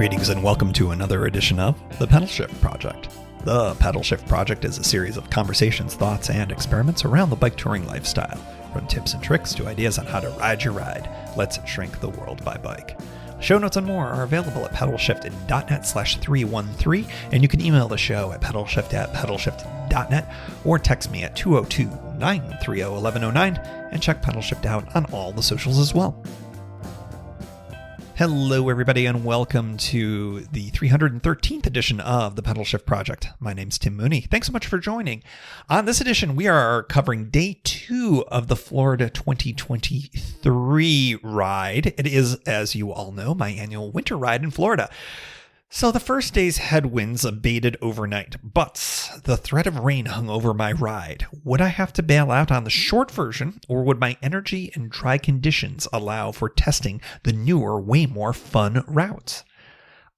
Greetings and welcome to another edition of The Pedal Shift Project. The Pedal Shift Project is a series of conversations, thoughts, and experiments around the bike touring lifestyle. From tips and tricks to ideas on how to ride your ride, let's shrink the world by bike. Show notes and more are available at pedalshift.net/313, and you can email the show at pedalshift@pedalshift.net or text me at 202-930-1109 and check Pedal Shift out on all the socials as well. Hello, everybody, and welcome to the 313th edition of the Pedal Shift Project. My name's Tim Mooney. Thanks so much for joining. On this edition, we are covering day 2 of the Florida 2023 ride. It is, as you all know, my annual winter ride in Florida. So the first day's headwinds abated overnight, but the threat of rain hung over my ride. Would I have to bail out on the short version, or would my energy and dry conditions allow for testing the newer, way more fun routes?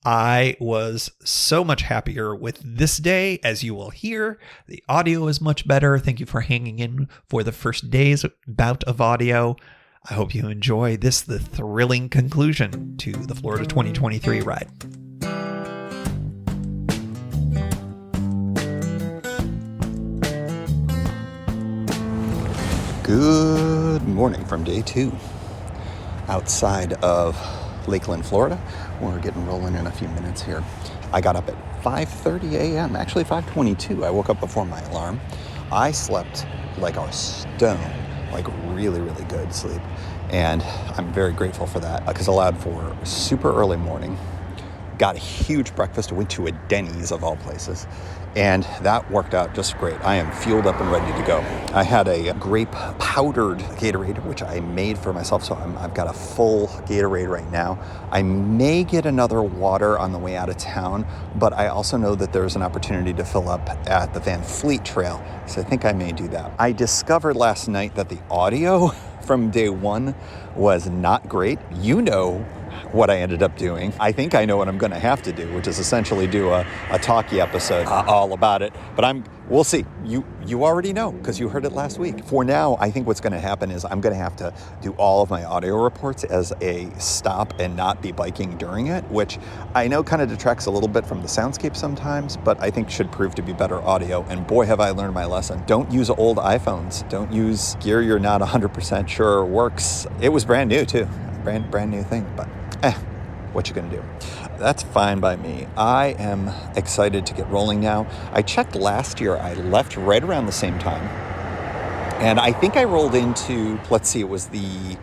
I was so much happier with this day, as you will hear. The audio is much better. Thank you for hanging in for the first day's bout of audio. I hope you enjoy this, the thrilling conclusion to the Florida 2023 ride. Good morning from day 2 outside of Lakeland, Florida. We're getting rolling in a few minutes here. I got up at 5:30 a.m., actually 5:22. I woke up before my alarm. I slept like a stone, like really, really good sleep. And I'm very grateful for that because it allowed for super early morning. Got a huge breakfast. Went to a Denny's of all places. And that worked out just great. I am fueled up and ready to go. I had a grape powdered Gatorade, which I made for myself. So I've got a full Gatorade right now. I may get another water on the way out of town, but I also know that there's an opportunity to fill up at the Van Fleet Trail. So I think I may do that. I discovered last night that the audio from day 1 was not great. You know what I ended up doing. I think I know what I'm going to have to do, which is essentially do a talkie episode all about it. But we'll see. You already know because you heard it last week. For now, I think what's going to happen is I'm going to have to do all of my audio reports as a stop and not be biking during it, which I know kind of detracts a little bit from the soundscape sometimes, but I think should prove to be better audio. And boy, have I learned my lesson. Don't use old iPhones. Don't use gear you're not 100% sure works. It was brand new too. Brand new thing, but what you gonna do? That's fine by me. I am excited to get rolling now. I checked last year. I left right around the same time. And I think I rolled into, it was the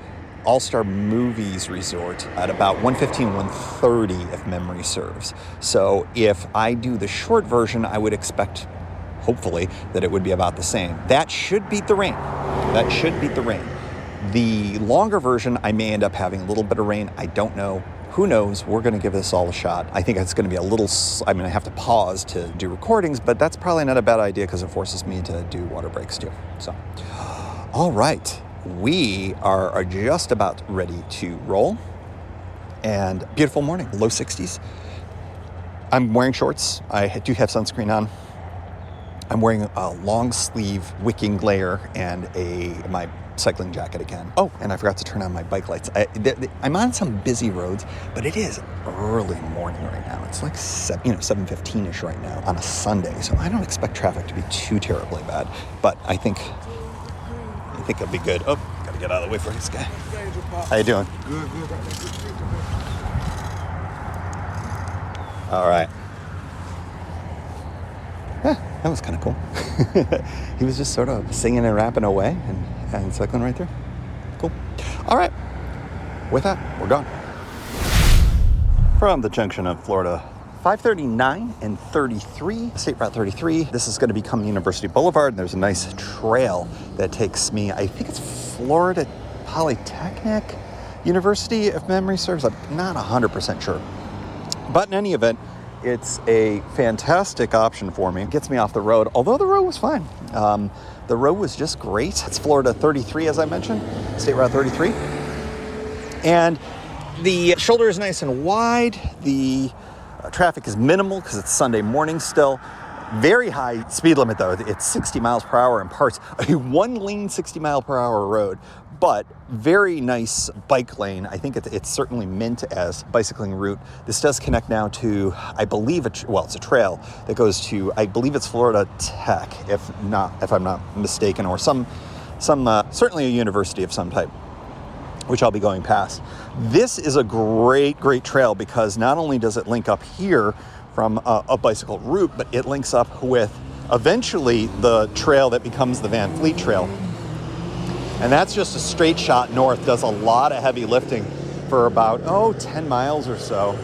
All-Star Movies Resort at about 1:15, 1:30, if memory serves. So if I do the short version, I would expect, hopefully, that it would be about the same. That should beat the rain. The longer version, I may end up having a little bit of rain. I don't know. Who knows? We're going to give this all a shot. I think it's going to be I'm going to have to pause to do recordings, but that's probably not a bad idea because it forces me to do water breaks too. So, all right. We are just about ready to roll. And beautiful morning, low 60s. I'm wearing shorts. I do have sunscreen on. I'm wearing a long sleeve wicking layer and my cycling jacket again. Oh, and I forgot to turn on my bike lights. I'm on some busy roads, but it is early morning right now. It's like 7:15ish right now on a Sunday, so I don't expect traffic to be too terribly bad. But I think it'll be good. Oh, gotta get out of the way for this guy. How you doing? Good. All right. Yeah, that was kind of cool. He was just sort of singing and rapping away and cycling right there. Cool. All right. With that, we're gone. From the junction of Florida 539 and 33, State Route 33. This is going to become University Boulevard, and there's a nice trail that takes me, I think it's Florida Polytechnic University, if memory serves. I'm not 100% sure. But in any event, it's a fantastic option for me. It gets me off the road, although the road was fine. The road was just great. It's Florida 33, as I mentioned, State Route 33. And the shoulder is nice and wide. The traffic is minimal because it's Sunday morning still. Very high speed limit, though. It's 60 miles per hour in parts. A one-lane 60-mile-per-hour road. but very nice bike lane. I think it's certainly meant as bicycling route. This does connect now to, I believe, it's a trail that goes to, I believe it's Florida Tech, if I'm not mistaken, or some certainly a university of some type, which I'll be going past. This is a great trail because not only does it link up here from a bicycle route, but it links up with eventually the trail that becomes the Van Fleet Trail. And that's just a straight shot north, does a lot of heavy lifting for about, 10 miles or so.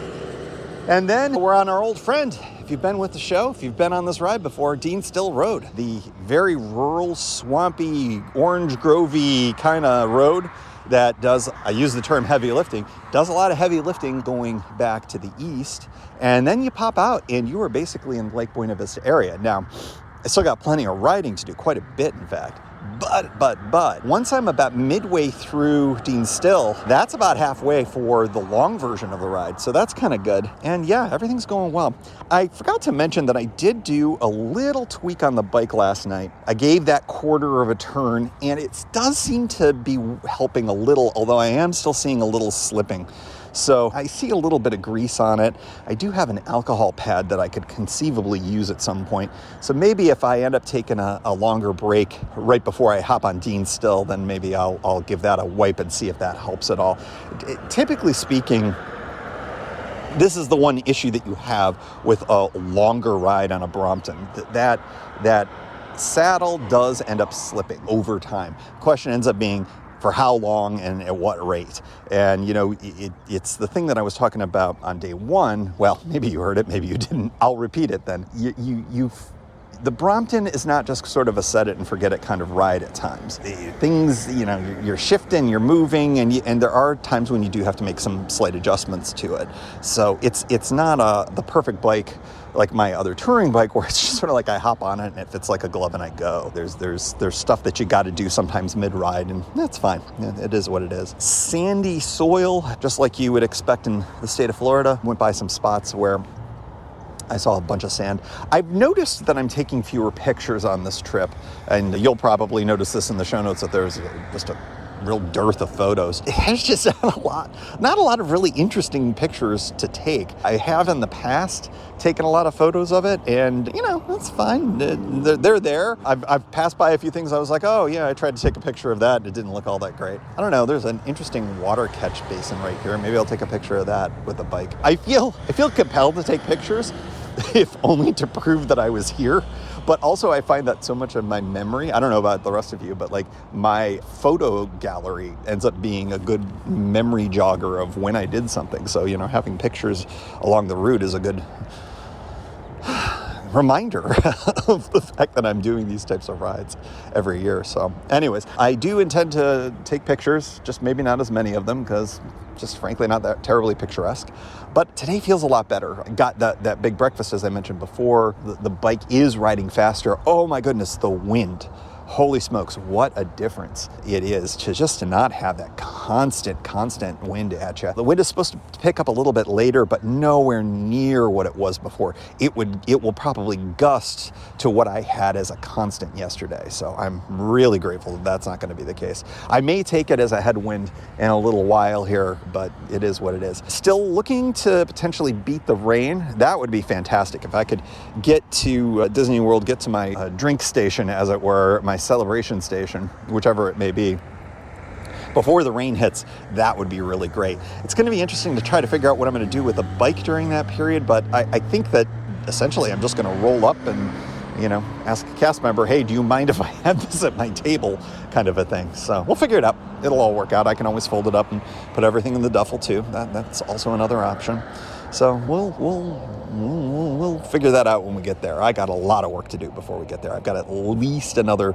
And then we're on our old friend, if you've been with the show, if you've been on this ride before, Dean Still Road, the very rural, swampy, orange grovey kind of road that does, I use the term heavy lifting, does a lot of heavy lifting going back to the east. And then you pop out and you are basically in Lake Buena Vista area. Now, I still got plenty of riding to do, quite a bit, in fact. But once I'm about midway through Dean Still, that's about halfway for the long version of the ride. So that's kind of good. And yeah, everything's going well. I forgot to mention that I did do a little tweak on the bike last night. I gave that quarter of a turn, and it does seem to be helping a little, although I am still seeing a little slipping. So I see a little bit of grease on it. I do have an alcohol pad that I could conceivably use at some point. So maybe if I end up taking a longer break right before I hop on Dean Still, then maybe I'll give that a wipe and see if that helps at all. Typically speaking, this is the one issue that you have with a longer ride on a Brompton. That saddle does end up slipping over time. The question ends up being, for how long and at what rate? And, it's the thing that I was talking about on day one. Well, maybe you heard it, maybe you didn't. I'll repeat it then. The Brompton is not just sort of a set it and forget it kind of ride at times. Things, you're shifting, you're moving, and there are times when you do have to make some slight adjustments to it. So it's not the perfect bike like my other touring bike, where it's just sort of like I hop on it and it fits like a glove and I go. There's stuff that you got to do sometimes mid-ride, and that's fine. It is what it is. Sandy soil, just like you would expect in the state of Florida. Went by some spots where I saw a bunch of sand. I've noticed that I'm taking fewer pictures on this trip, and you'll probably notice this in the show notes that there's just a real dearth of photos. It's just not a lot of really interesting pictures to take. I have in the past taken a lot of photos of it, and that's fine. They're there. I've passed by a few things. I was like, oh yeah, I tried to take a picture of that. It didn't look all that great. I don't know. There's an interesting water catch basin right here. Maybe I'll take a picture of that with a bike. I feel compelled to take pictures, if only to prove that I was here. But also I find that so much of my memory, I don't know about the rest of you, but like my photo gallery ends up being a good memory jogger of when I did something. So, having pictures along the route is a good reminder of the fact that I'm doing these types of rides every year. So anyways, I do intend to take pictures, just maybe not as many of them because just frankly not that terribly picturesque. But today feels a lot better. I got that big breakfast, as I mentioned before. The bike is riding faster. Oh my goodness, the wind. Holy smokes, what a difference it is to not have that constant wind at you. The wind is supposed to pick up a little bit later, but nowhere near what it was before. It will probably gust to what I had as a constant yesterday. So I'm really grateful that that's not going to be the case. I may take it as a headwind in a little while here, but it is what it is. Still looking to potentially beat the rain. That would be fantastic. If I could get to Disney World, get to my drink station, as it were, my celebration station, whichever it may be, before the rain hits, that would be really great. It's going to be interesting to try to figure out what I'm going to do with the bike during that period, but I think that essentially I'm just going to roll up and, ask a cast member, hey, do you mind if I have this at my table, kind of a thing. So we'll figure it out. It'll all work out. I can always fold it up and put everything in the duffel too. That's also another option. So we'll figure that out when we get there. I got a lot of work to do before we get there. I've got at least another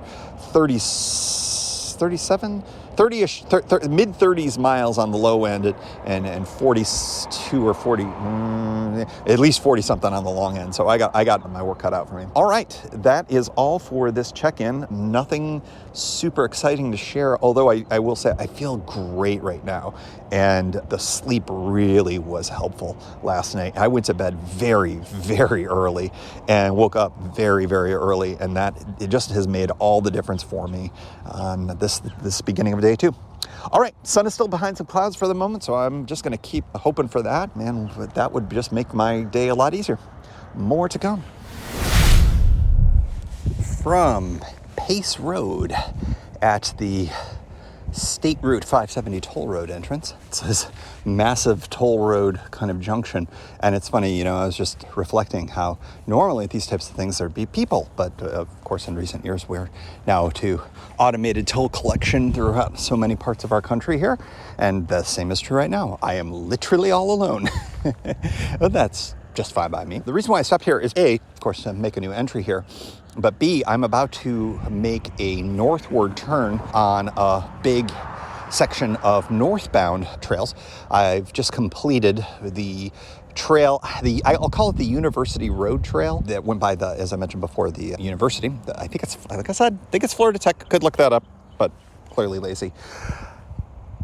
30-ish, mid-30s miles on the low end and 42 or 40, at least 40-something on the long end. So I got my work cut out for me. All right, that is all for this check-in. Nothing super exciting to share, although I will say I feel great right now. And the sleep really was helpful last night. I went to bed very, very early and woke up very, very early. And it just has made all the difference for me on this beginning of day 2. All right, sun is still behind some clouds for the moment, so I'm just going to keep hoping for that. Man, that would just make my day a lot easier. More to come. From Pace Road at the State Route 570 toll road entrance. It's this massive toll road kind of junction. And it's funny, I was just reflecting how normally at these types of things there'd be people. But of course, in recent years, we're now to automated toll collection throughout so many parts of our country here. And the same is true right now. I am literally all alone. But that's just fine by me. The reason why I stopped here is A, of course, to make a new entry here. But B, I'm about to make a northward turn on a big section of northbound trails. I've just completed the trail, I'll call it the University Road Trail that went by as I mentioned before, the university. I think it's Florida Tech. Could look that up, but clearly lazy.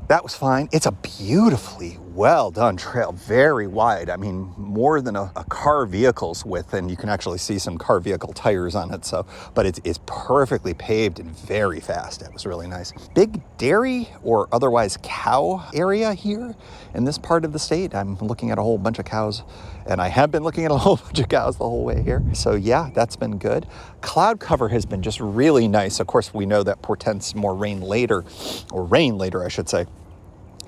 That was fine. It's a beautifully well done trail, very wide. I mean, more than a car vehicle's width, and you can actually see some car vehicle tires on it. But it's perfectly paved and very fast. It was really nice. Big dairy or otherwise cow area here in this part of the state. I'm looking at a whole bunch of cows, and I have been looking at a whole bunch of cows the whole way here. So yeah, that's been good. Cloud cover has been just really nice. Of course, we know that portends more rain later, I should say.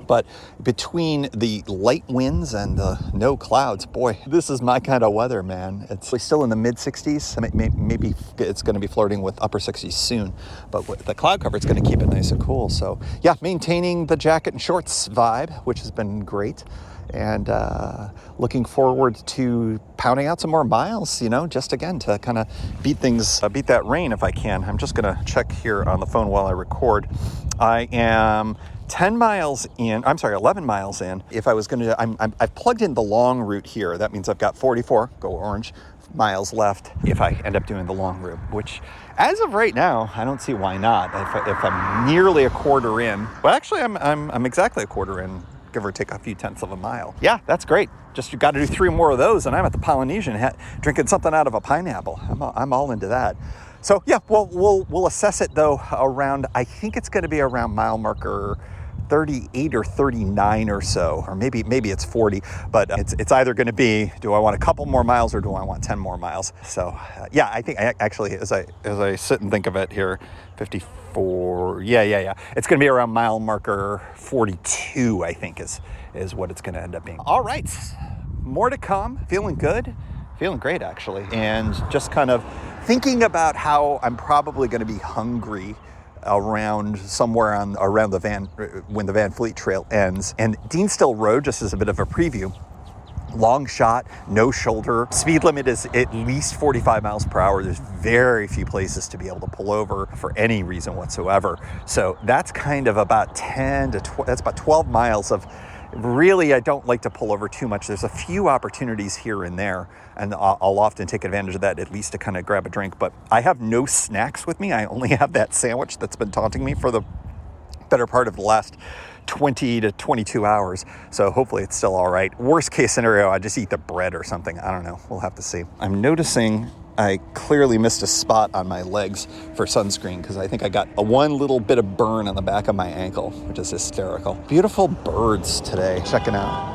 But between the light winds and the no clouds, boy, this is my kind of weather, man. It's still in the mid 60s. Maybe it's going to be flirting with upper 60s soon. But with the cloud cover, it's going to keep it nice and cool. So yeah, maintaining the jacket and shorts vibe, which has been great. And looking forward to pounding out some more miles, just again to kind of beat that rain if I can. I'm just going to check here on the phone while I record. I am 11 miles in. If I was going to, I've plugged in the long route here. That means I've got 44, go orange, miles left if I end up doing the long route, which as of right now, I don't see why not. If I'm nearly a quarter in, well, actually I'm exactly a quarter in, give or take a few tenths of a mile. Yeah, that's great. Just you got to do 3 more of those, and I'm at the Polynesian drinking something out of a pineapple. I'm all into that. So yeah, we'll assess it though around. I think it's going to be around mile marker 38 or 39 or so, or maybe it's 40. But it's either going to be, do I want a couple more miles or do I want 10 more miles? So yeah, I think as I sit and think of it here, 54. Yeah. It's going to be around mile marker 42. I think is what it's going to end up being. All right, more to come. Feeling good. Feeling great, actually. And just kind of thinking about how I'm probably going to be hungry around somewhere around when the Van Fleet Trail ends. And Dean Still Road, just as a bit of a preview, long shot, no shoulder. Speed limit is at least 45 miles per hour. There's very few places to be able to pull over for any reason whatsoever. So that's kind of about 12 miles of really, I don't like to pull over too much. There's a few opportunities here and there, and I'll often take advantage of that, at least to kind of grab a drink. But I have no snacks with me. I only have that sandwich that's been taunting me for the better part of the last 20 to 22 hours. So hopefully it's still all right. Worst case scenario, I just eat the bread or something. I don't know. We'll have to see. I'm noticing I clearly missed a spot on my legs for sunscreen because I think I got one little bit of burn on the back of my ankle, which is hysterical. Beautiful birds today. Checking out.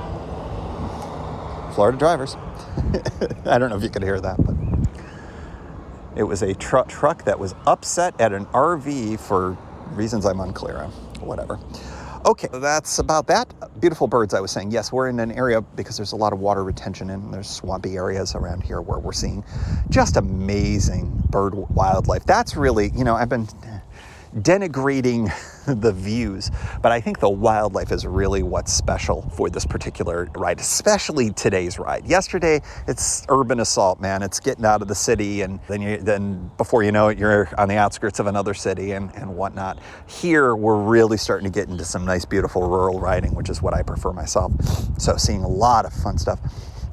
Florida drivers. I don't know if you could hear that, but it was a truck that was upset at an RV for reasons I'm unclear on. Whatever. Okay, that's about that. Beautiful birds, I was saying. Yes, we're in an area because there's a lot of water retention and there's swampy areas around here where we're seeing just amazing bird wildlife. That's really, I've been denigrating the views, but I think the wildlife is really what's special for this particular ride, especially today's ride. Yesterday, it's urban assault, man. It's getting out of the city, and then before you know it, you're on the outskirts of another city and whatnot. Here, we're really starting to get into some nice, beautiful rural riding, which is what I prefer myself. So seeing a lot of fun stuff.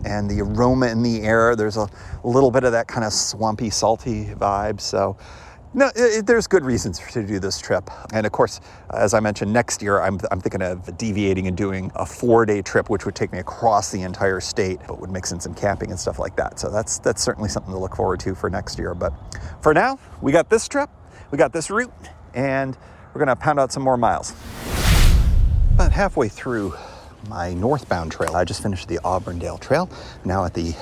And the aroma in the air, there's a little bit of that kind of swampy, salty vibe. So no, there's good reasons to do this trip. And of course, as I mentioned, next year, I'm thinking of deviating and doing a 4-day trip, which would take me across the entire state, but would mix in some camping and stuff like that. So that's certainly something to look forward to for next year. But for now, we got this trip, we got this route, and we're going to pound out some more miles. About halfway through my northbound trail. I just finished the Auburndale Trail, now at the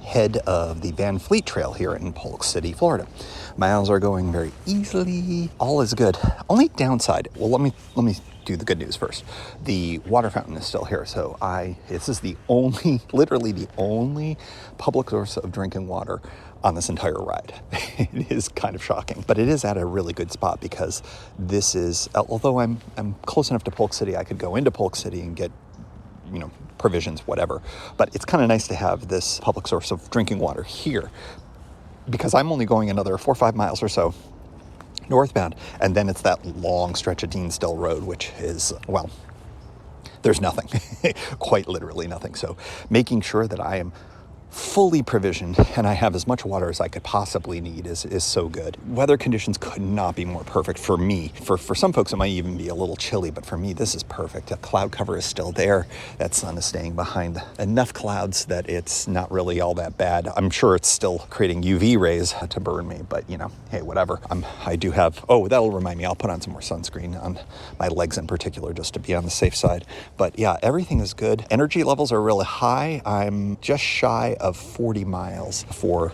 head of the Van Fleet Trail here in Polk City, Florida. Miles are going very easily. All is good. Only downside. Well, let me do the good news first. The water fountain is still here, so this is the only, literally the only public source of drinking water on this entire ride. It is kind of shocking, but it is at a really good spot because this is, although I'm close enough to Polk City, I could go into Polk City and get, provisions, whatever. But it's kind of nice to have this public source of drinking water here because I'm only going another 4 or 5 miles or so northbound, and then it's that long stretch of Deansdale Road, which is, well, there's nothing, quite literally nothing. So making sure that I am fully provisioned and I have as much water as I could possibly need is so good. Weather conditions could not be more perfect for me. For some folks it might even be a little chilly, but for me this is perfect. The cloud cover is still there. That sun is staying behind enough clouds that it's not really all that bad. I'm sure it's still creating UV rays to burn me, but hey, whatever. I do have, that'll remind me, I'll put on some more sunscreen on my legs in particular just to be on the safe side. But yeah, everything is good. Energy levels are really high. I'm just shy of 40 miles for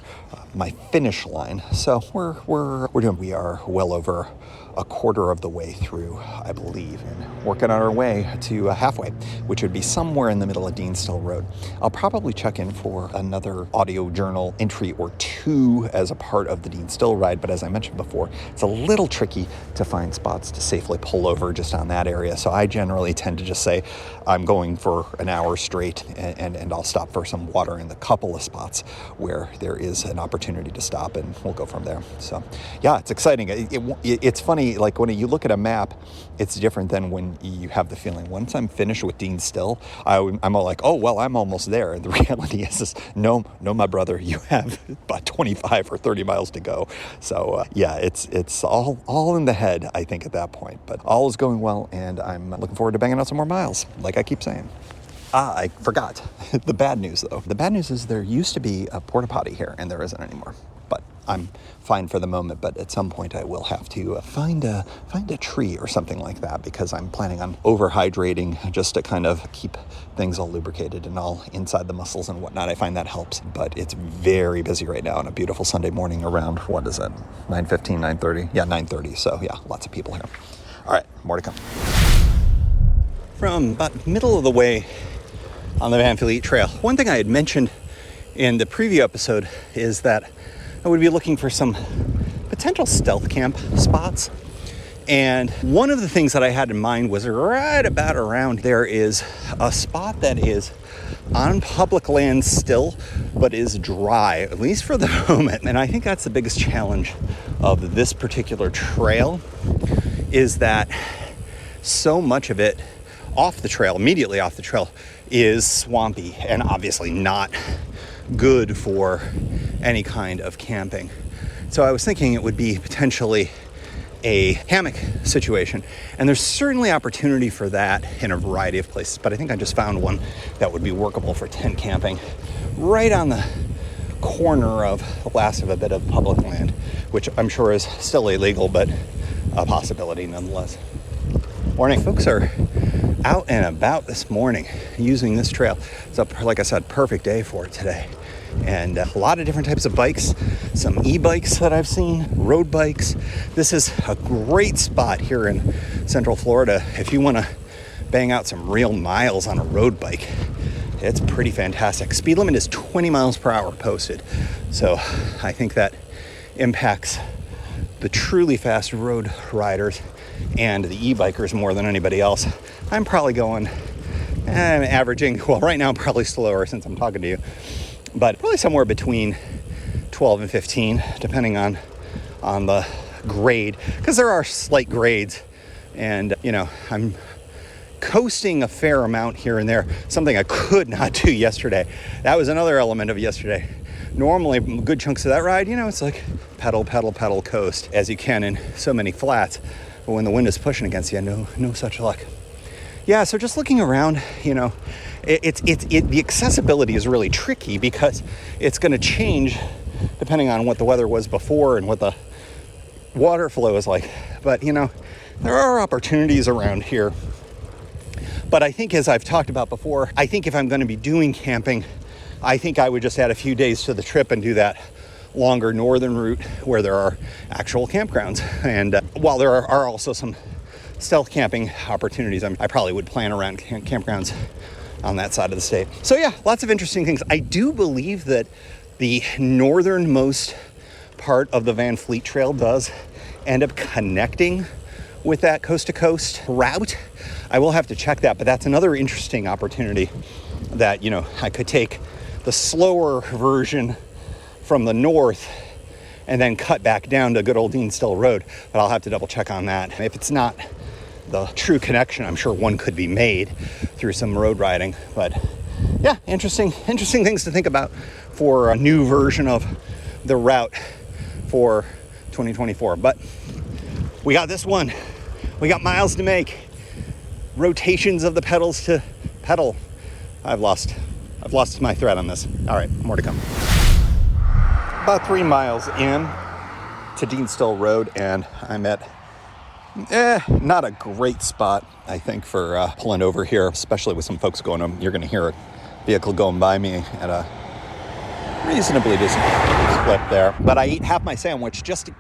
my finish line. So we are well over a quarter of the way through, I believe, and working on our way to halfway, which would be somewhere in the middle of Deansdale Road. I'll probably check in for another audio journal entry or two as a part of the Deansdale ride, but as I mentioned before, it's a little tricky to find spots to safely pull over just on that area. So I generally tend to just say I'm going for an hour straight, and I'll stop for some water in the couple of spots where there is an opportunity to stop, and we'll go from there. So yeah, it's exciting. It's funny, like when you look at a map, it's different than when you have the feeling. Once I'm finished with Deansdale, I'm all like, I'm almost there. And the reality is no, my brother, you have about 25 or 30 miles to go. So yeah, it's all in the head, I think, at that point. But all is going well, and I'm looking forward to banging out some more miles, like I keep saying. I forgot. The bad news, though. The bad news is there used to be a porta potty here, and there isn't anymore. But I'm fine for the moment, but at some point I will have to find a tree or something like that, because I'm planning on overhydrating just to kind of keep things all lubricated and all inside the muscles and whatnot. I find that helps, but it's very busy right now on a beautiful Sunday morning around, 9:15, 9:30? Yeah, 9:30, so yeah, lots of people here. All right, more to come. From about middle of the way on the Van Fleet Trail, one thing I had mentioned in the preview episode is that I would be looking for some potential stealth camp spots. And one of the things that I had in mind was right about around there is a spot that is on public land still, but is dry, at least for the moment. And I think that's the biggest challenge of this particular trail, is that so much of it immediately off the trail, is swampy and obviously not good for any kind of camping. So I was thinking it would be potentially a hammock situation, and there's certainly opportunity for that in a variety of places, but I think I just found one that would be workable for tent camping right on the corner of the last of a bit of public land, which I'm sure is still illegal, but a possibility nonetheless. Morning. Folks are out and about this morning using this trail. It's like I said, perfect day for it today. And a lot of different types of bikes, some e-bikes that I've seen, road bikes. This is a great spot here in Central Florida. If you want to bang out some real miles on a road bike, it's pretty fantastic. Speed limit is 20 miles per hour posted. So I think that impacts the truly fast road riders and the e-bikers more than anybody else. I'm probably going, I'm averaging, well, right now I'm probably slower since I'm talking to you, but probably somewhere between 12 and 15, depending on the grade, because there are slight grades, and I'm coasting a fair amount here and there, something I could not do yesterday. That was another element of yesterday. Normally, good chunks of that ride, it's like pedal, coast, as you can in so many flats. But when the wind is pushing against you, no such luck. Yeah, so just looking around, the accessibility is really tricky because it's going to change depending on what the weather was before and what the water flow is like. But, there are opportunities around here But I think, as I've talked about before, I think if I'm going to be doing camping, I think I would just add a few days to the trip and do that longer northern route where there are actual campgrounds. And while there are also some stealth camping opportunities, I probably would plan around campgrounds on that side of the state. So yeah, lots of interesting things. I do believe that the northernmost part of the Van Fleet Trail does end up connecting with that coast-to-coast route. I will have to check that, but that's another interesting opportunity that, I could take the slower version from the north and then cut back down to good old Dean Still Road, but I'll have to double check on that. If it's not the true connection, I'm sure one could be made through some road riding. But yeah, interesting things to think about for a new version of the route for 2024. But we got this one. We got miles to make. Rotations of the pedals to pedal. I've lost my thread on this. All right, more to come. About 3 miles in to Dean Still Road, and I'm at not a great spot, I think, for pulling over here, especially with some folks going on. You're going to hear a vehicle going by me at a reasonably decent clip there. But I ate half my sandwich just to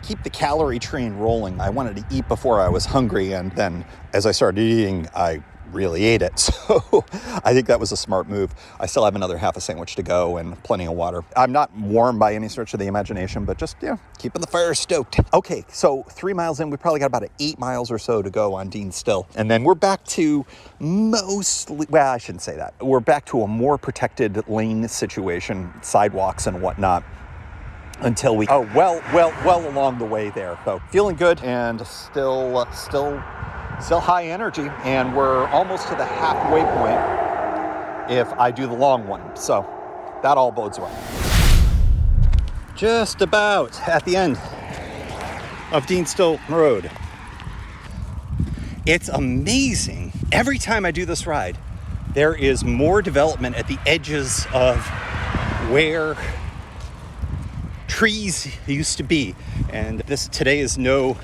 keep the calorie train rolling. I wanted to eat before I was hungry, and then as I started eating, I really ate it. So I think that was a smart move. I still have another half a sandwich to go and plenty of water. I'm not warm by any stretch of the imagination, but just, keeping the fire stoked. Okay, so 3 miles in, we probably got about 8 miles or so to go on Dean Still. And then we're back to I shouldn't say that. We're back to a more protected lane situation, sidewalks and whatnot, until we, well along the way there. So feeling good and still high energy, and we're almost to the halfway point if I do the long one. So that all bodes well. Just about at the end of Dean Still Road. It's amazing. Every time I do this ride, there is more development at the edges of where trees used to be. And this today is no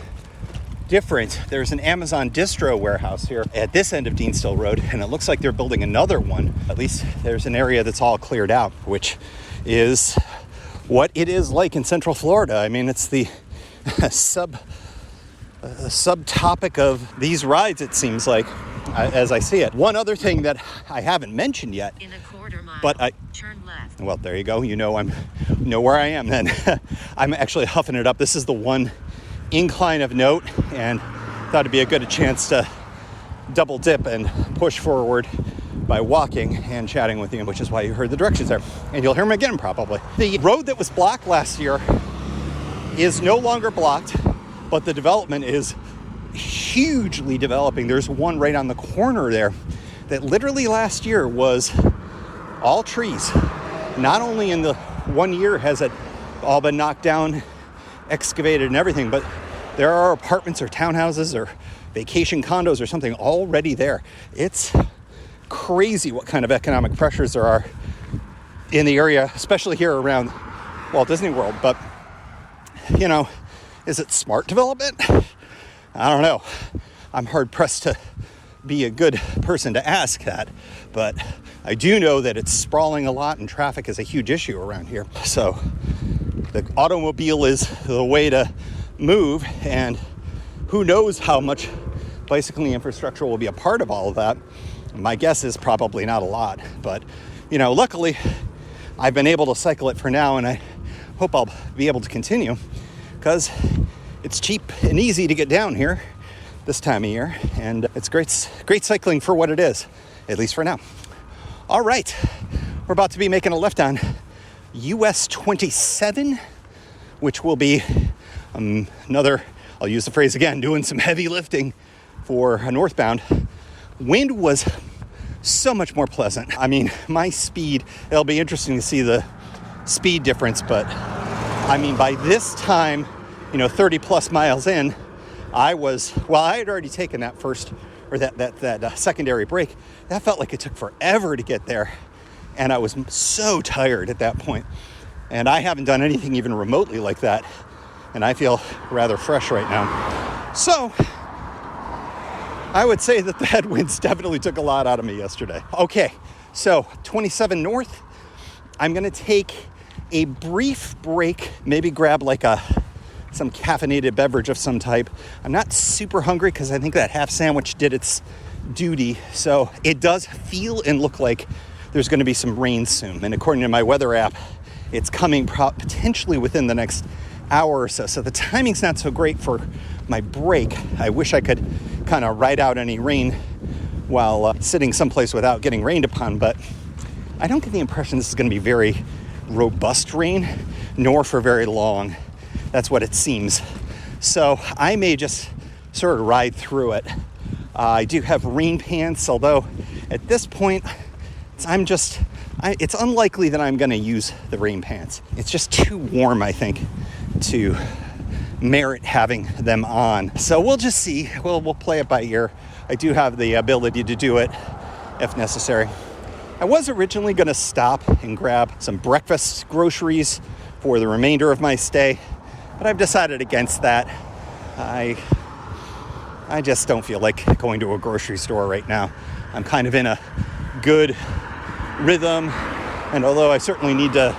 different. There's an Amazon distro warehouse here at this end of Dean Still Road, and it looks like they're building another one. At least there's an area that's all cleared out, which is what it is like in Central Florida. I mean, it's the subtopic of these rides, it seems like, as I see it. One other thing that I haven't mentioned yet, in a quarter mile, but turn left. Well, there you go. I'm know where I am then. I'm actually huffing it up. This is the one incline of note, and thought it'd be a good chance to double dip and push forward by walking and chatting with you, which is why you heard the directions there, and you'll hear them again probably. The road that was blocked last year is no longer blocked, but the development is hugely developing. There's one right on the corner there that literally last year was all trees. Not only in the 1 year has it all been knocked down, excavated and everything, but there are apartments or townhouses or vacation condos or something already there. It's crazy what kind of economic pressures there are in the area, especially here around Walt Disney World. But is it smart development? I don't know. I'm hard pressed to be a good person to ask that, but I do know that it's sprawling a lot and traffic is a huge issue around here. So the automobile is the way to move, and who knows how much bicycling infrastructure will be a part of all of that. My guess is probably not a lot, but luckily I've been able to cycle it for now, and I hope I'll be able to continue because it's cheap and easy to get down here this time of year, and it's great cycling for what it is, at least for now. All right, we're about to be making a left on US 27, which will be I'll use the phrase again, doing some heavy lifting for a northbound. Wind was so much more pleasant. I mean, my speed, it'll be interesting to see the speed difference, but I mean, by this time, 30 plus miles in, I had already taken that first, or that secondary break. That felt like it took forever to get there. And I was so tired at that point. And I haven't done anything even remotely like that. And I feel rather fresh right now. So I would say that the headwinds definitely took a lot out of me yesterday. Okay, so 27 north. I'm gonna take a brief break, maybe grab like some caffeinated beverage of some type. I'm not super hungry because I think that half sandwich did its duty. So it does feel and look like there's gonna be some rain soon. And according to my weather app, it's coming potentially within the next hour or so. So the timing's not so great for my break. I wish I could kind of ride out any rain while sitting someplace without getting rained upon, but I don't get the impression this is going to be very robust rain, nor for very long. That's what it seems. So I may just sort of ride through it. I do have rain pants, although at this point, it's unlikely that I'm going to use the rain pants. It's just too warm, I think, to merit having them on. So we'll just see. We'll play it by ear. I do have the ability to do it if necessary. I was originally going to stop and grab some breakfast groceries for the remainder of my stay, but I've decided against that. I just don't feel like going to a grocery store right now. I'm kind of in a good rhythm, and although I certainly need to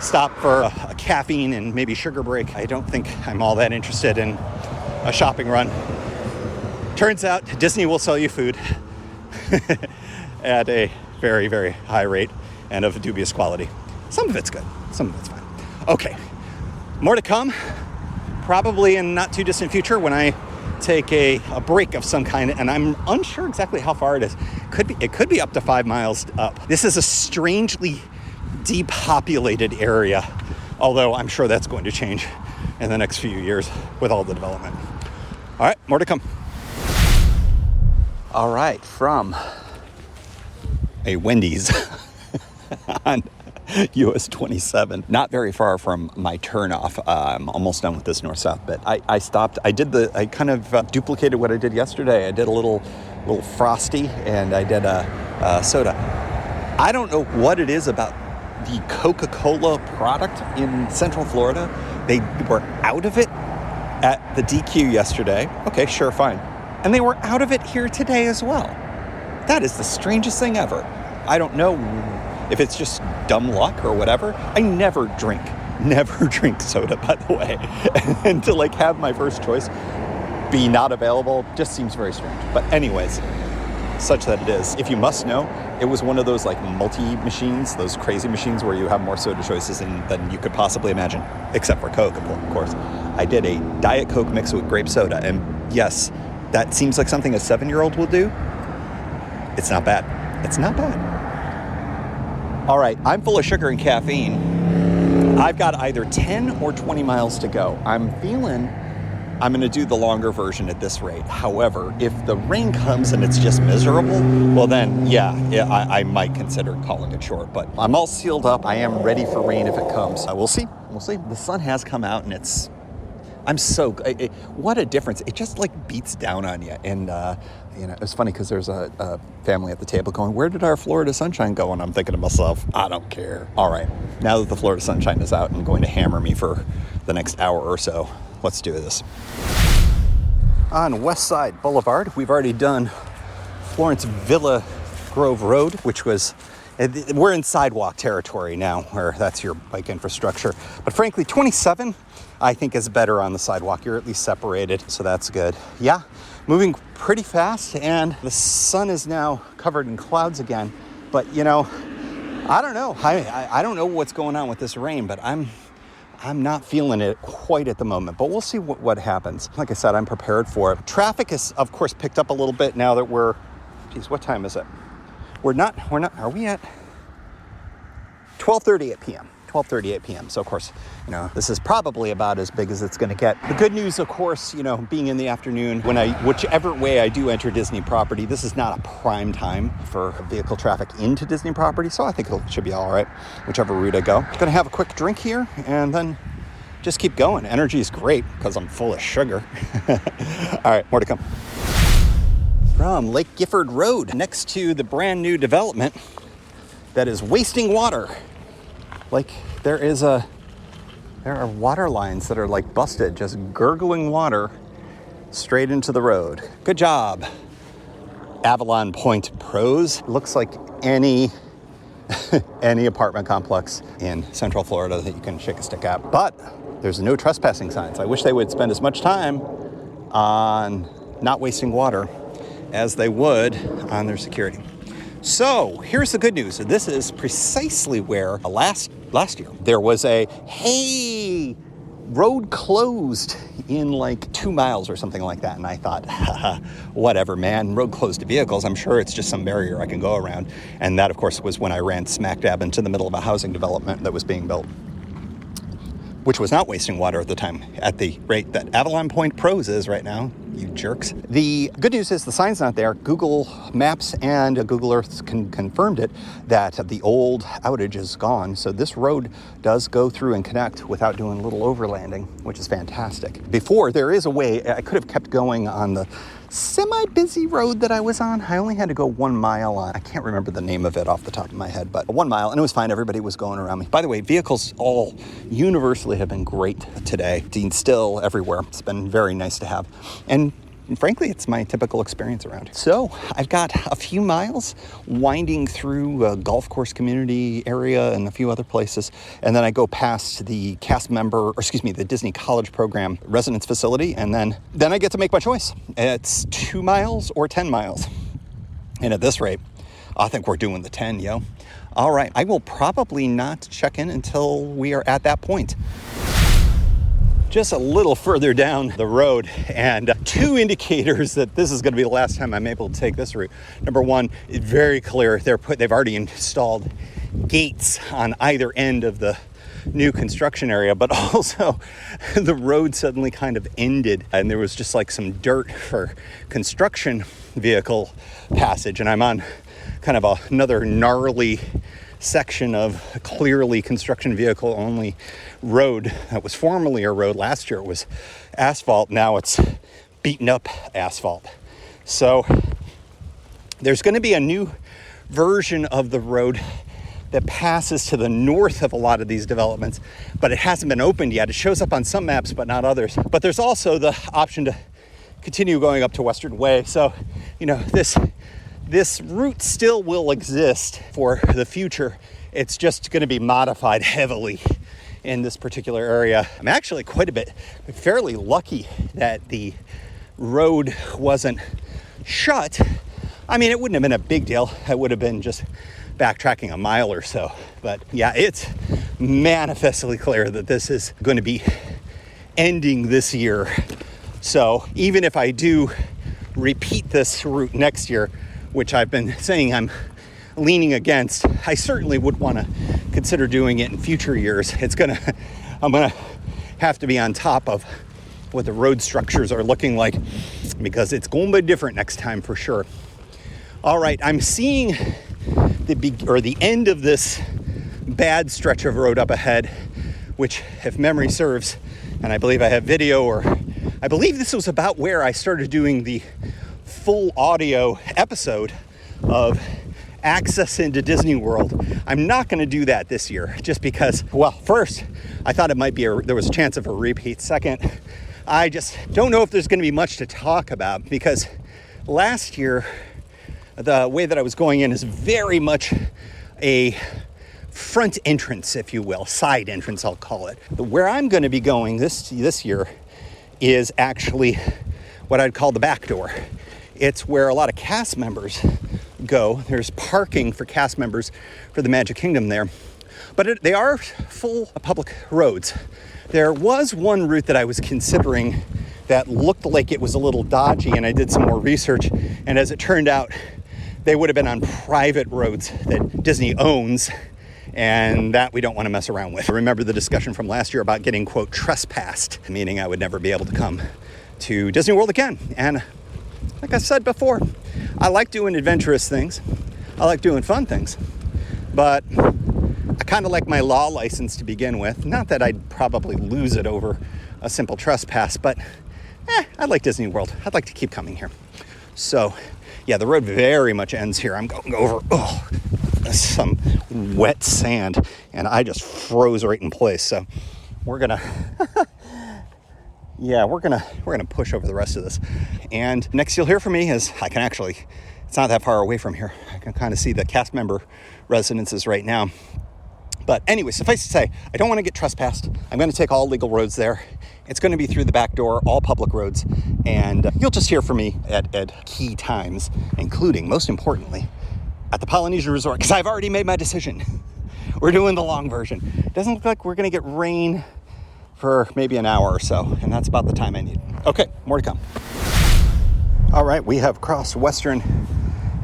stop for a caffeine and maybe sugar break, I don't think I'm all that interested in a shopping run. Turns out Disney will sell you food at a very, very high rate and of dubious quality. Some of it's good, some of it's fine. Okay, more to come, probably in not too distant future when I take a break of some kind, and I'm unsure exactly how far it is. It could be up to 5 miles up. This is a strangely depopulated area, although I'm sure that's going to change in the next few years with all the development. All right, more to come. All right, from a Wendy's on US 27, not very far from my turnoff. I'm almost done with this north-south bit. I stopped. I kind of duplicated what I did yesterday. I did a little frosty, and I did a soda. I don't know what it is about the Coca-Cola product in Central Florida. They were out of it at the DQ yesterday. Okay, sure, fine. And they were out of it here today as well. That is the strangest thing ever. I don't know if it's just dumb luck or whatever. I never drink soda, by the way. And to have my first choice be not available just seems very strange. But anyways, such that it is. If you must know, it was one of those multi-machines, those crazy machines where you have more soda choices than you could possibly imagine, except for Coke, of course. I did a Diet Coke mixed with grape soda, and yes, that seems like something a 7-year-old will do. It's not bad. It's not bad. All right, I'm full of sugar and caffeine. I've got either 10 or 20 miles to go. I'm feeling I'm going to do the longer version at this rate. However, if the rain comes and it's just miserable, well then, I might consider calling it short. But I'm all sealed up. I am ready for rain if it comes. We'll see. We'll see. The sun has come out, and what a difference. It just beats down on you. And, it was funny because there's a family at the table going, where did our Florida sunshine go? And I'm thinking to myself, I don't care. All right, now that the Florida sunshine is out and going to hammer me for the next hour or so, let's do this. On West Side Boulevard, we've already done Florence Villa Grove Road, which was, we're in sidewalk territory now, where that's your bike infrastructure. But frankly, 27, I think, is better on the sidewalk. You're at least separated, so that's good. Yeah, moving pretty fast, and the sun is now covered in clouds again. But, I don't know. I don't know what's going on with this rain, but I'm not feeling it quite at the moment, but we'll see what happens. Like I said, I'm prepared for it. Traffic is, of course, picked up a little bit now that what time is it? Are we at 12:38 p.m.? 12:38 p.m. So, of course, this is probably about as big as it's going to get. The good news, of course, being in the afternoon, whichever way I do enter Disney property, this is not a prime time for vehicle traffic into Disney property, so I think it should be all right, whichever route I go. I'm going to have a quick drink here and then just keep going. Energy is great because I'm full of sugar. All right, more to come. From Lake Gifford Road, next to the brand new development that is wasting water. There are water lines that are busted, just gurgling water straight into the road. Good job. Avalon Point Pros. Looks like any apartment complex in Central Florida that you can shake a stick at. But there's no trespassing signs. I wish they would spend as much time on not wasting water as they would on their security. So here's the good news. This is precisely where last year there was a, hey, road closed in like 2 miles or something like that. And I thought, whatever, man, road closed to vehicles. I'm sure it's just some barrier I can go around. And that, of course, was when I ran smack dab into the middle of a housing development that was being built, which was not wasting water at the time at the rate that Avalon Point Pros is right now, you jerks. The good news is the sign's not there. Google Maps and Google Earth confirmed it, that the old outage is gone. So this road does go through and connect without doing a little overlanding, which is fantastic. Before, there is a way, I could have kept going on the semi-busy road that I was on. I only had to go 1 mile on. I can't remember the name of it off the top of my head, but 1 mile, and it was fine. Everybody was going around me. By the way, vehicles all universally have been great today. Dean still everywhere. It's been very nice to have. And frankly, it's my typical experience around. So I've got a few miles winding through a golf course community area and a few other places. And then I go past the the Disney College Program residence facility. And then I get to make my choice. It's 2 miles or 10 miles. And at this rate, I think we're doing the 10, yo. All right, I will probably not check in until we are at that point. Just a little further down the road, and 2 indicators that this is going to be the last time I'm able to take this route. Number one, it's very clear they've already installed gates on either end of the new construction area, but also the road suddenly kind of ended, and there was just like some dirt for construction vehicle passage, and I'm on kind of another gnarly section of clearly construction vehicle only road that was formerly a road. Last year it was asphalt. Now it's beaten up asphalt. So there's going to be a new version of the road that passes to the north of a lot of these developments, but it hasn't been opened yet. It shows up on some maps, but not others. But there's also the option to continue going up to Western Way. So, this route still will exist for the future. It's just going to be modified heavily in this particular area. I'm actually fairly lucky that the road wasn't shut. I mean, it wouldn't have been a big deal. It would have been just backtracking a mile or so. But yeah, it's manifestly clear that this is going to be ending this year. So even if I do repeat this route next year, which I've been saying I'm leaning against, I certainly would want to consider doing it in future years. I'm gonna have to be on top of what the road structures are looking like, because it's going to be different next time for sure. All right, I'm seeing the end of this bad stretch of road up ahead, which, if memory serves, and I believe I have video, or I believe this was about where I started doing the full audio episode of access into Disney World. I'm not going to do that this year, just because, well, first, I thought it might be there was a chance of a repeat. Second, I just don't know if there's going to be much to talk about, because last year, the way that I was going in is very much a front entrance, if you will, side entrance, I'll call it. Where I'm going to be going this year is actually what I'd call the back door. It's where a lot of cast members go. There's parking for cast members for the Magic Kingdom there, but they are full public roads. There was one route that I was considering that looked like it was a little dodgy, and I did some more research, and as it turned out, they would have been on private roads that Disney owns, and that we don't want to mess around with. Remember the discussion from last year about getting, quote, trespassed, meaning I would never be able to come to Disney World again. And like I said before, I like doing adventurous things. I like doing fun things. But I kind of like my law license to begin with. Not that I'd probably lose it over a simple trespass, but I like Disney World. I'd like to keep coming here. So, yeah, the road very much ends here. I'm going over some wet sand, and I just froze right in place. So we're gonna we're gonna push over the rest of this. And next you'll hear from me is I can actually It's not that far away from here. I can kind of see the cast member residences right now. But anyway, suffice to say, I don't want to get trespassed. I'm going to take all legal roads there. It's going to be through the back door, all public roads. And you'll just hear from me at key times, including, most importantly, at the Polynesian Resort, because I've already made my decision. We're doing the long version. It doesn't look like we're going to get rain for maybe an hour or so, and that's about the time I need. Okay, more to come. All right, we have crossed Western,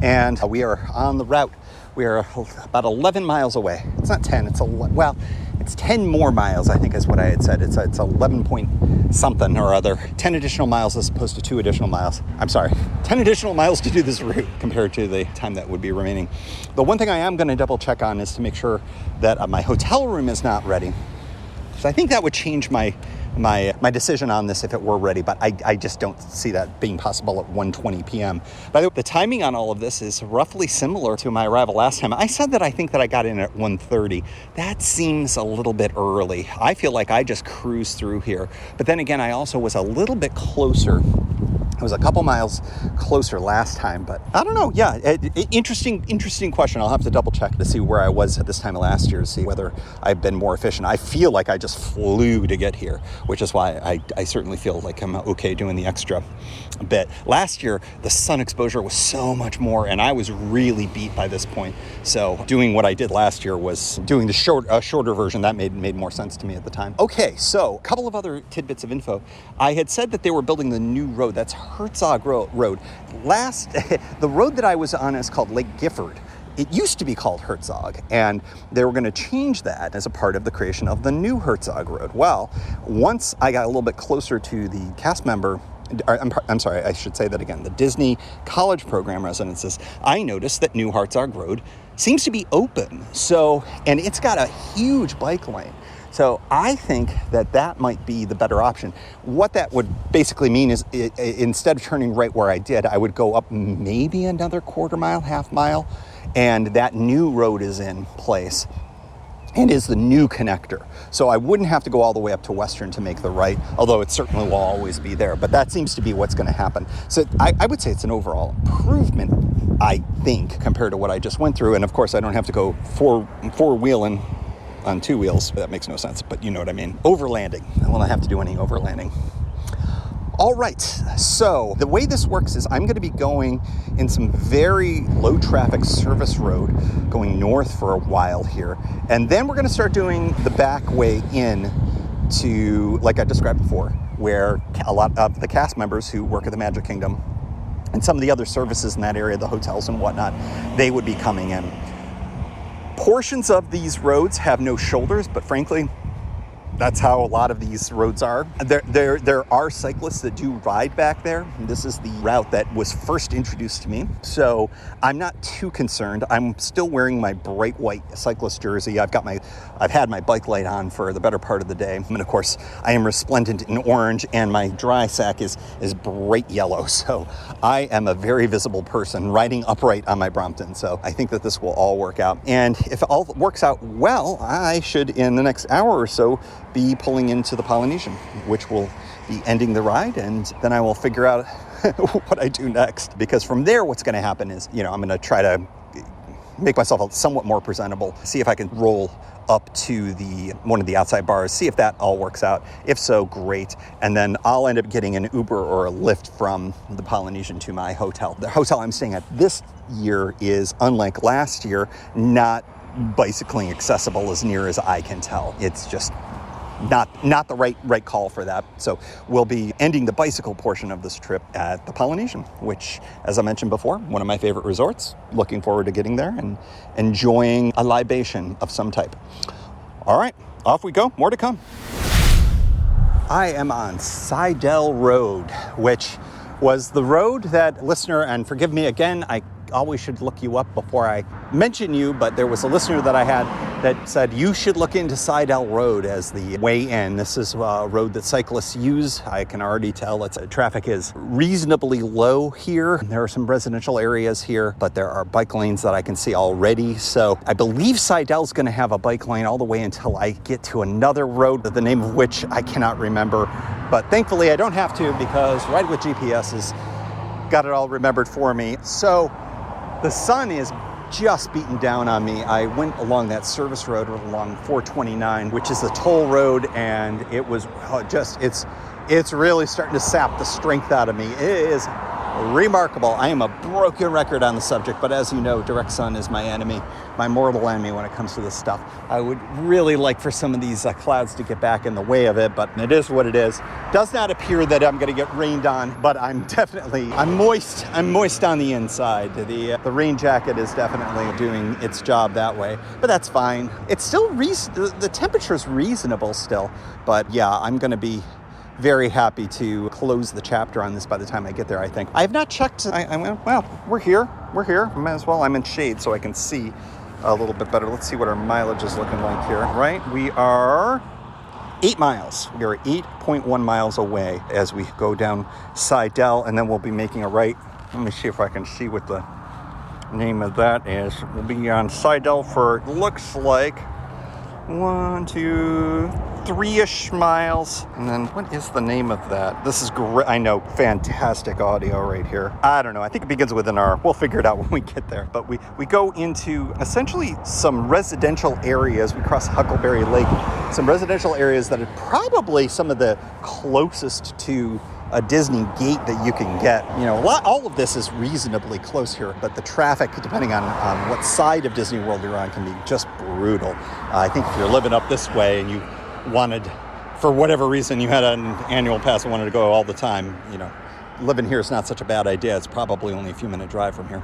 and we are on the route. We are about 11 miles away. It's not 10, it's 10 more miles, I think is what I had said. It's 11 point something or other. 10 additional miles as opposed to 2 additional miles. I'm sorry, 10 additional miles to do this route compared to the time that would be remaining. The one thing I am going to double check on is to make sure that my hotel room is not ready. So I think that would change my decision on this if it were ready, but I just don't see that being possible at 1:20 p.m. By the way, the timing on all of this is roughly similar to my arrival last time. I said that I think that I got in at 1:30. That seems a little bit early. I feel like I just cruised through here. But then again, I also was a little bit closer. I was a couple miles closer last time, but I don't know. Yeah, interesting question. I'll have to double check to see where I was at this time of last year to see whether I've been more efficient. I feel like I just flew to get here, which is why I certainly feel like I'm okay doing the extra bit. Last year, the sun exposure was so much more, and I was really beat by this point. So doing what I did last year was doing the shorter version. That made more sense to me at the time. Okay, so a couple of other tidbits of info. I had said that they were building the new road. That's Herzog Road. The road that I was on is called Lake Gifford. It used to be called Herzog, and they were going to change that as a part of the creation of the new Herzog Road. Well, once I got a little bit closer to the cast member, I'm sorry, I should say that again, the Disney College Program residences, I noticed that new Herzog Road seems to be open. So, and it's got a huge bike lane. So I think that might be the better option. What that would basically mean is instead of turning right where I did, I would go up maybe another quarter mile, half mile, and that new road is in place and is the new connector. So I wouldn't have to go all the way up to Western to make the right, although it certainly will always be there. But that seems to be what's going to happen. So I would say it's an overall improvement, I think, compared to what I just went through. And of course, I don't have to go four-wheeling on 2 wheels. That makes no sense, but you know what I mean. Overlanding. I won't have to do any overlanding. All right, so the way this works is I'm going to be going in some very low traffic service road going north for a while here. And then we're going to start doing the back way in to, like I described before, where a lot of the cast members who work at the Magic Kingdom and some of the other services in that area, the hotels and whatnot, they would be coming in. Portions of these roads have no shoulders, but frankly, that's how a lot of these roads are. There are cyclists that do ride back there. This is the route that was first introduced to me, so I'm not too concerned. I'm still wearing my bright white cyclist jersey. I've had my bike light on for the better part of the day, and of course, I am resplendent in orange, and my dry sack is bright yellow. So I am a very visible person riding upright on my Brompton. So I think that this will all work out, and if it all works out well, I should in the next hour or so be pulling into the Polynesian, which will be ending the ride, and then I will figure out what I do next. Because from there, what's going to happen is, I'm going to try to make myself somewhat more presentable, see if I can roll up to one of the outside bars, see if that all works out. If so, great. And then I'll end up getting an Uber or a Lyft from the Polynesian to my hotel. The hotel I'm staying at this year is, unlike last year, not bicycling accessible as near as I can tell. It's just not the right call for that. So we'll be ending the bicycle portion of this trip at the Polynesian, which, as I mentioned before, one of my favorite resorts. Looking forward to getting there and enjoying a libation of some type. All right, off we go. More to come. I am on Seidel Road, which was the road that listener, and forgive me again, I always should look you up before I mention you, but there was a listener that I had that said you should look into Seidel Road as the way in. This is a road that cyclists use. I can already tell traffic is reasonably low here. There are some residential areas here, but there are bike lanes that I can see already. So I believe Seidel's going to have a bike lane all the way until I get to another road, the name of which I cannot remember. But thankfully I don't have to, because Ride with GPS has got it all remembered for me. So The sun is just beating down on me. I went along that service road along 429, which is a toll road, and it was it's really starting to sap the strength out of me. It is remarkable. I am a broken record on the subject, but as you know, direct sun is my enemy, my mortal enemy when it comes to this stuff. I would really like for some of these clouds to get back in the way of it, but it is what it is. Does not appear that I'm going to get rained on, but I'm moist. I'm moist on the inside. The rain jacket is definitely doing its job that way, but that's fine. It's still the temperature is reasonable still, but yeah, I'm going to be very happy to close the chapter on this by the time I get there, I think. I have not checked. I went, well, we're here. Might as well. I'm in shade so I can see a little bit better. Let's see what our mileage is looking like here. Right? We are 8 miles. We are 8.1 miles away as we go down Seidel, and then we'll be making a right. Let me see if I can see what the name of that is. We'll be on Seidel for, looks like, 1, 2, 3-ish miles. And then what is the name of that? This is great. I know, fantastic audio right here. I don't know. I think it begins with an R. We'll figure it out when we get there. But we go into essentially some residential areas. We cross Huckleberry Lake. Some residential areas that are probably some of the closest to a Disney gate that you can get. You know, all of this is reasonably close here, but the traffic, depending on what side of Disney World you're on, can be just brutal. I think if you're living up this way and you wanted, for whatever reason, you had an annual pass and wanted to go all the time, you know, living here is not such a bad idea. It's probably only a few minute drive from here.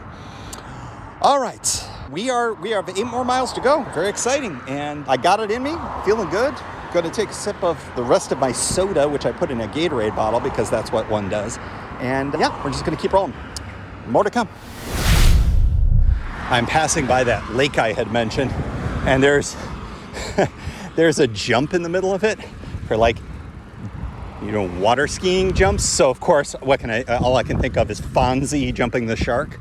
All right, we have 8 more miles to go. Very exciting, and I got it in me, feeling good. Going to take a sip of the rest of my soda, which I put in a Gatorade bottle because that's what one does. And yeah, we're just going to keep rolling. More to come. I'm passing by that lake I had mentioned, and there's a jump in the middle of it for, like, you know, water skiing jumps. So of course, all I can think of is Fonzie jumping the shark.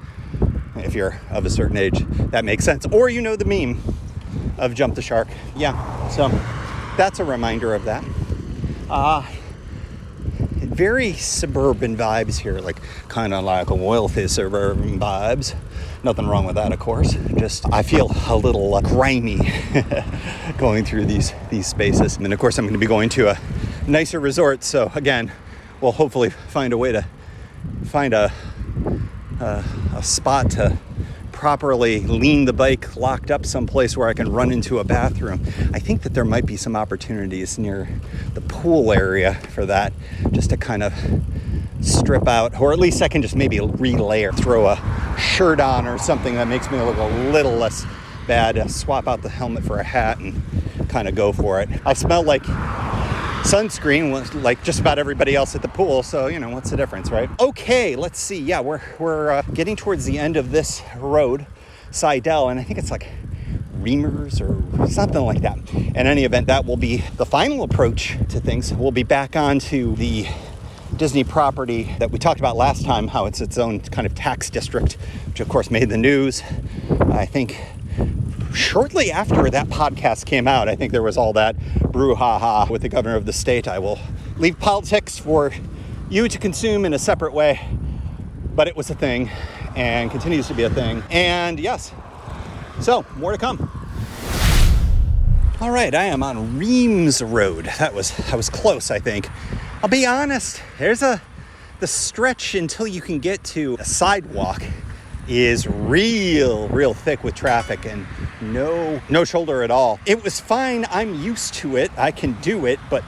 If you're of a certain age, that makes sense. Or you know the meme of jump the shark. Yeah, so that's a reminder of that. Very suburban vibes here, like kind of like wealthy suburban vibes. Nothing wrong with that, of course. Just I feel a little grimy going through these spaces. And then, of course, I'm going to be going to a nicer resort. So again, we'll hopefully find a way to find a spot to properly lean the bike locked up someplace where I can run into a bathroom. I think that there might be some opportunities near the pool area for that, just to kind of strip out, or at least I can just maybe relayer, throw a shirt on or something that makes me look a little less bad, swap out the helmet for a hat and kind of go for it. I smell like sunscreen like just about everybody else at the pool, so you know, what's the difference, right? Okay, let's see. Yeah, we're getting towards the end of this road, Seidel, and I think it's like Reamers or something like that. In any event, that will be the final approach to things. We'll be back onto the Disney property that we talked about last time, how it's its own kind of tax district, which of course made the news. I think shortly after that podcast came out, I think there was all that brouhaha with the governor of the state. I will leave politics for you to consume in a separate way, but it was a thing and continues to be a thing. And yes, so more to come. All right, I am on Reams Road. I was close, I think. I'll be honest, the stretch until you can get to a sidewalk is real thick with traffic and no shoulder at all. It was fine. I'm used to it. I can do it, but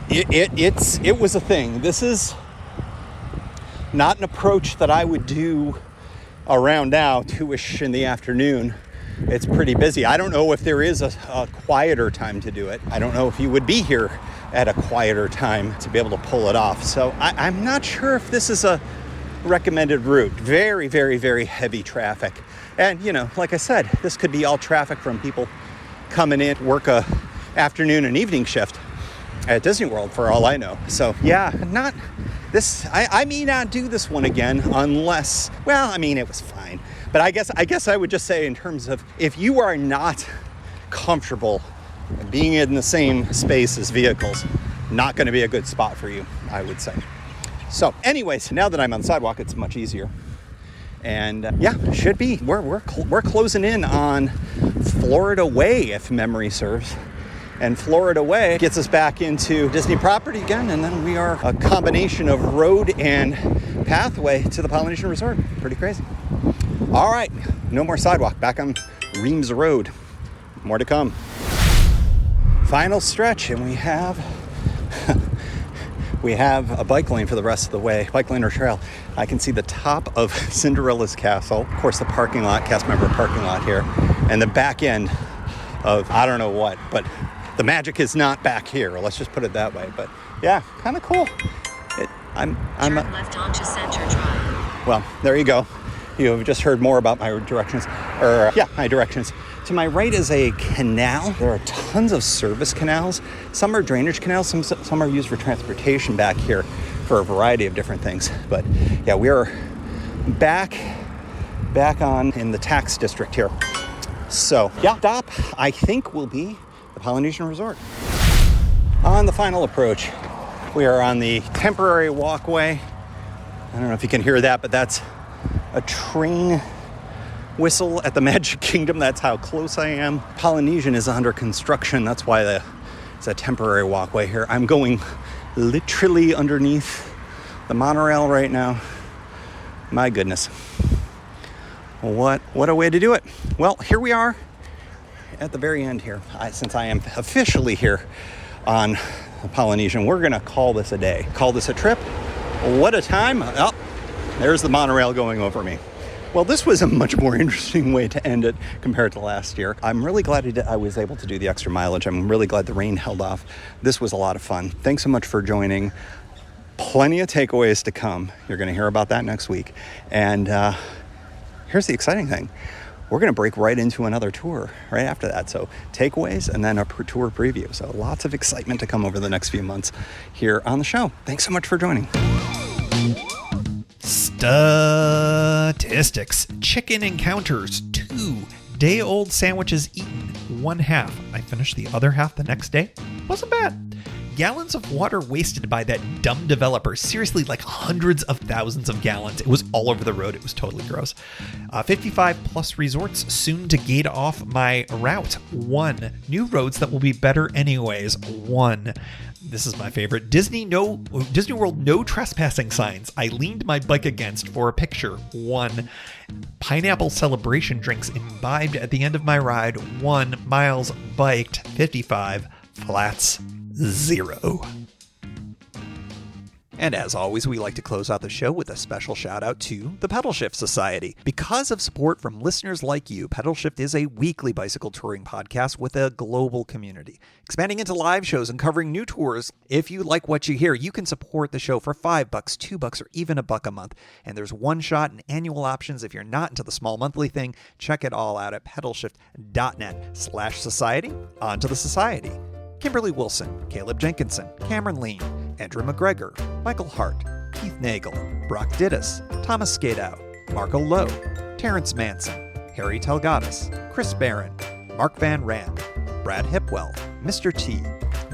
it was a thing. This is not an approach that I would do around now, 2-ish in the afternoon. It's pretty busy. I don't know if there is a quieter time to do it. I don't know if you would be here at a quieter time to be able to pull it off. So I'm not sure if this is a recommended route. Very heavy traffic. And, you know, like I said, this could be all traffic from people coming in, work a afternoon and evening shift at Disney World for all I know. So yeah, not this. I may not do this one again unless, well, I mean, it was fine. But I guess I would just say, in terms of, if you are not comfortable being in the same space as vehicles, not going to be a good spot for you, I would say. So anyways, now that I'm on the sidewalk, it's much easier. And should be. We're closing in on Florida Way, if memory serves. And Florida Way gets us back into Disney property again, and then we are a combination of road and pathway to the Polynesian Resort. Pretty crazy. All right, no more sidewalk. Back on Reams Road. More to come. Final stretch, and we have a bike lane for the rest of the way. Bike lane or trail. I can see the top of Cinderella's castle. Of course, the parking lot, cast member parking lot here, and the back end of I don't know what, but the magic is not back here. Let's just put it that way. But yeah, kind of cool. I'm Turn left onto Center Drive. Well, there you go. You have just heard more about my directions. My directions. To my right is a canal. There are tons of service canals. Some are drainage canals. Some are used for transportation back here for a variety of different things. But yeah, we are back on in the tax district here. So yeah, stop I think will be the Polynesian Resort. On the final approach, we are on the temporary walkway. I don't know if you can hear that, but that's a train whistle at the Magic Kingdom. That's how close I am. Polynesian is under construction. That's why it's a temporary walkway here. I'm going literally underneath the monorail right now. My goodness. What a way to do it. Well, here we are at the very end here. Since I am officially here on Polynesian, we're going to call this a day. Call this a trip. What a time. Oh, there's the monorail going over me. Well, this was a much more interesting way to end it compared to last year. I'm really glad I was able to do the extra mileage. I'm really glad the rain held off. This was a lot of fun. Thanks so much for joining. Plenty of takeaways to come. You're going to hear about that next week. And here's the exciting thing. We're going to break right into another tour right after that. So takeaways and then a tour preview. So lots of excitement to come over the next few months here on the show. Thanks so much for joining. Statistics. Chicken encounters. 2 day-old sandwiches eaten. 1 half. I finished the other half the next day. Wasn't bad. Gallons of water wasted by that dumb developer. Seriously, like hundreds of thousands of gallons. It was all over the road. It was totally gross. 55 plus resorts soon to gate off my route. 1. New roads that will be better anyways. 1. This is my favorite. Disney World No Trespassing signs. I leaned my bike against for a picture. 1. Pineapple celebration drinks imbibed at the end of my ride. 1. Miles biked. 55. Flats. 0. And as always, we like to close out the show with a special shout out to the Pedal Shift Society. Because of support from listeners like you, Pedal Shift is a weekly bicycle touring podcast with a global community, expanding into live shows and covering new tours. If you like what you hear, you can support the show for $5, $2, or even $1 a month. And there's one-shot and annual options. If you're not into the small monthly thing, check it all out at pedalshift.net/society. On to the society. Kimberly Wilson, Caleb Jenkinson, Cameron Lean, Andrew McGregor, Michael Hart, Keith Nagel, Brock Dittus, Thomas Skadow, Marco Lowe, Terrence Manson, Harry Telgadis, Chris Barron, Mark Van Rand, Brad Hipwell, Mr. T,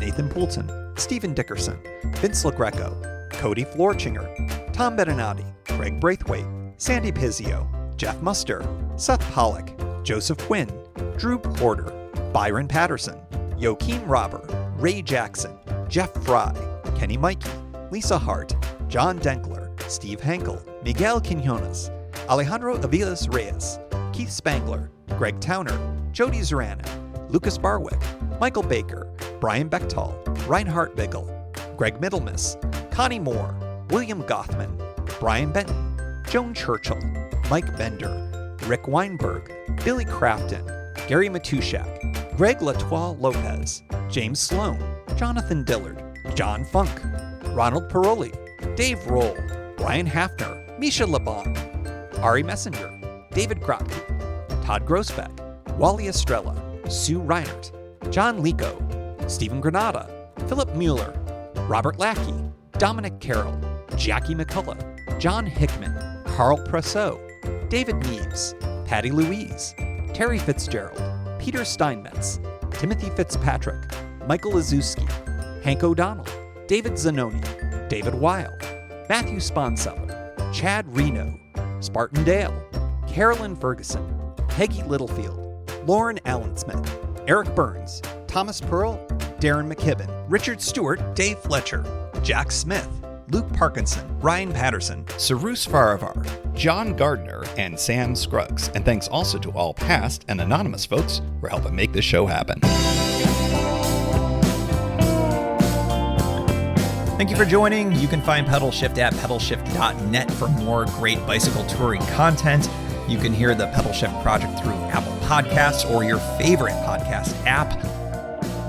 Nathan Poulton, Stephen Dickerson, Vince LaGreco, Cody Florchinger, Tom Beninati, Greg Braithwaite, Sandy Pizzio, Jeff Muster, Seth Pollock, Joseph Quinn, Drew Porter, Byron Patterson, Joaquin Robber, Ray Jackson, Jeff Fry, Kenny Mikey, Lisa Hart, John Denkler, Steve Henkel, Miguel Quinones, Alejandro Aviles Reyes, Keith Spangler, Greg Towner, Jody Zaranin, Lucas Barwick, Michael Baker, Brian Bechtal, Reinhard Biggle, Greg Middlemiss, Connie Moore, William Gothman, Brian Benton, Joan Churchill, Mike Bender, Rick Weinberg, Billy Crafton, Gary Matushak, Greg Latoile Lopez, James Sloan, Jonathan Dillard, John Funk, Ronald Paroli, Dave Roll, Brian Hafner, Misha Laban, Ari Messenger, David Kropke, Todd Grossbeck, Wally Estrella, Sue Reinert, John Lico, Stephen Granada, Philip Mueller, Robert Lackey, Dominic Carroll, Jackie McCullough, John Hickman, Carl Presso, David Neves, Patty Louise, Terry Fitzgerald, Peter Steinmetz, Timothy Fitzpatrick, Michael Azuski, Hank O'Donnell, David Zanoni, David Weil, Matthew Sponseller, Chad Reno, Spartan Dale, Carolyn Ferguson, Peggy Littlefield, Lauren Allen-Smith, Eric Burns, Thomas Pearl, Darren McKibben, Richard Stewart, Dave Fletcher, Jack Smith, Luke Parkinson, Ryan Patterson, Sarus Faravar, John Gardner, and Sam Scruggs. And thanks also to all past and anonymous folks for helping make this show happen. Thank you for joining. You can find Pedal Shift at pedalshift.net for more great bicycle touring content. You can hear the Pedal Shift project through Apple Podcasts or your favorite podcast app.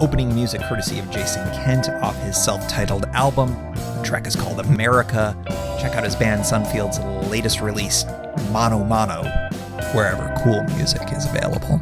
Opening music courtesy of Jason Kent off his self-titled album. The track is called America. Check out his band Sunfield's latest release, Mono Mono, wherever cool music is available.